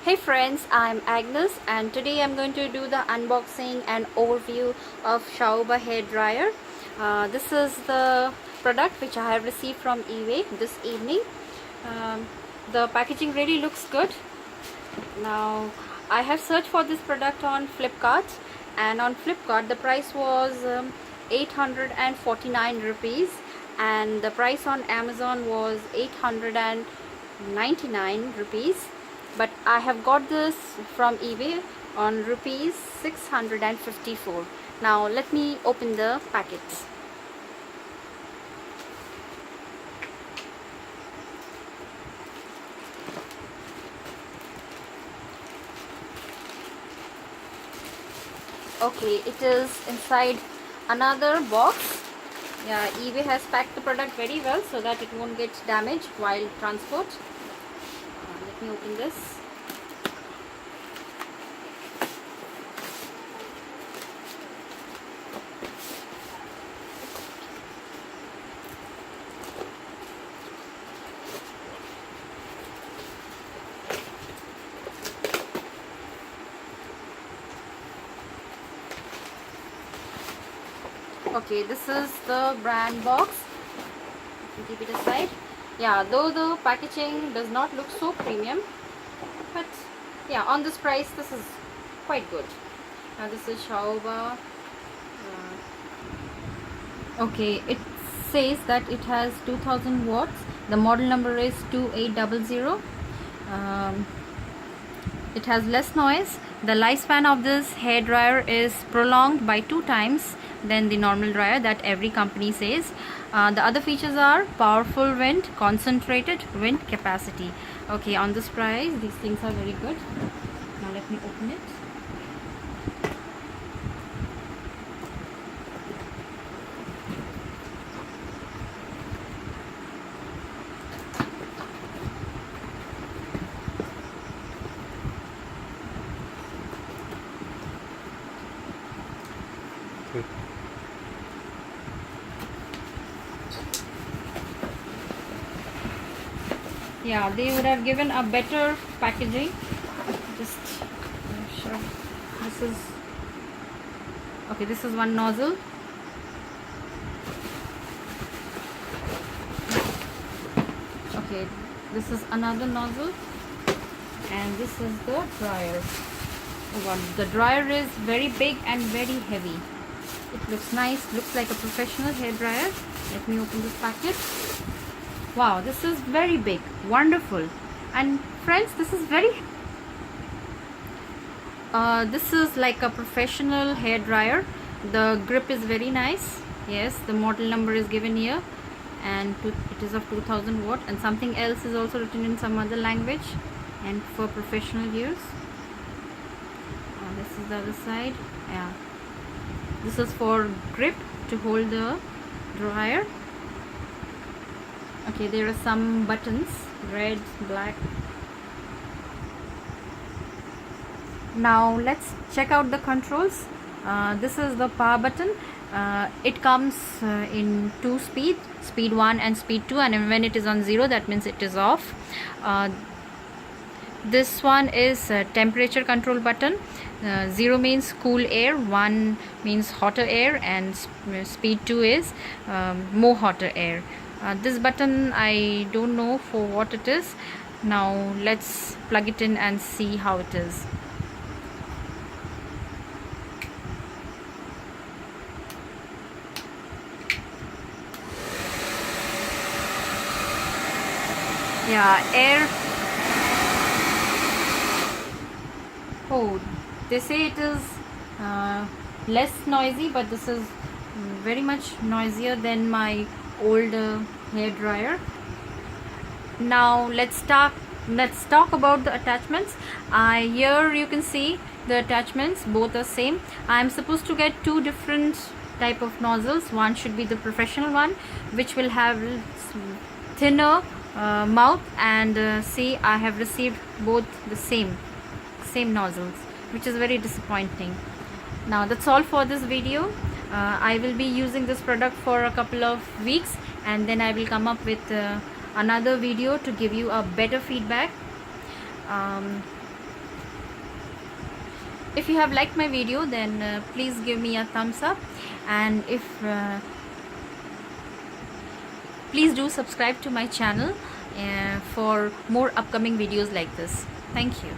Hey friends, I'm Agnes and today I'm going to do the unboxing and overview of Chaoba hair dryer. This is the product which I have received from eBay this evening. The packaging really looks good. Now I have searched for this product on Flipkart, and on Flipkart the price was 849 rupees and the price on Amazon was 899 rupees, but I have got this from eBay on rupees 654. Now let me open the packets. Okay, it is inside another box. Yeah, eBay has packed the product very well so that it won't get damaged while transport. Let me open this. Okay, this is the brand box. Keep it aside. Yeah, though the packaging does not look so premium, but yeah, on this price this is quite good. Now this is Chaoba. Okay, it says that it has 2000 watts. The model number is 2800. It has less noise. The lifespan of this hair dryer is prolonged by 2 times than the normal dryer that every company says. The other features are powerful wind, concentrated wind capacity. Okay, on this price these things are very good. Now let me open it. Yeah, they would have given a better packaging. Just sure. This is okay. This is one nozzle. Okay, this is another nozzle, and this is the dryer. Oh God, the dryer is very big and very heavy. It looks nice. Looks like a professional hair dryer. Let me open this packet. Wow, this is very big, wonderful. And friends, this is this is like a professional hair dryer. The grip is very nice. Yes, the model number is given here, and it is of 2000 watt, and something else is also written in some other language and for professional use. This is the other side. Yeah, this is for grip to hold the dryer. Okay, there are some buttons, red, black. Now let's check out the controls. This is the power button. It comes in 2 speeds, speed 1 and speed 2, and when it is on 0 that means it is off. This one is a temperature control button. 0 means cool air, 1 means hotter air, and speed 2 is more hotter air. This button I don't know for what it is. Now let's plug it in and see how it is. Yeah, air. Oh, they say it is less noisy, but this is very much noisier than my old hair dryer. Now let's talk about the attachments. Here you can see the attachments, both are same. I am supposed to get 2 different type of nozzles. One should be the professional one, which will have thinner mouth, and see, I have received both the same nozzles, which is very disappointing. Now that's all for this video. I will be using this product for a couple of weeks, and then I will come up with another video to give you a better feedback. If you have liked my video, then please give me a thumbs up, and if please do subscribe to my channel for more upcoming videos like this. Thank you.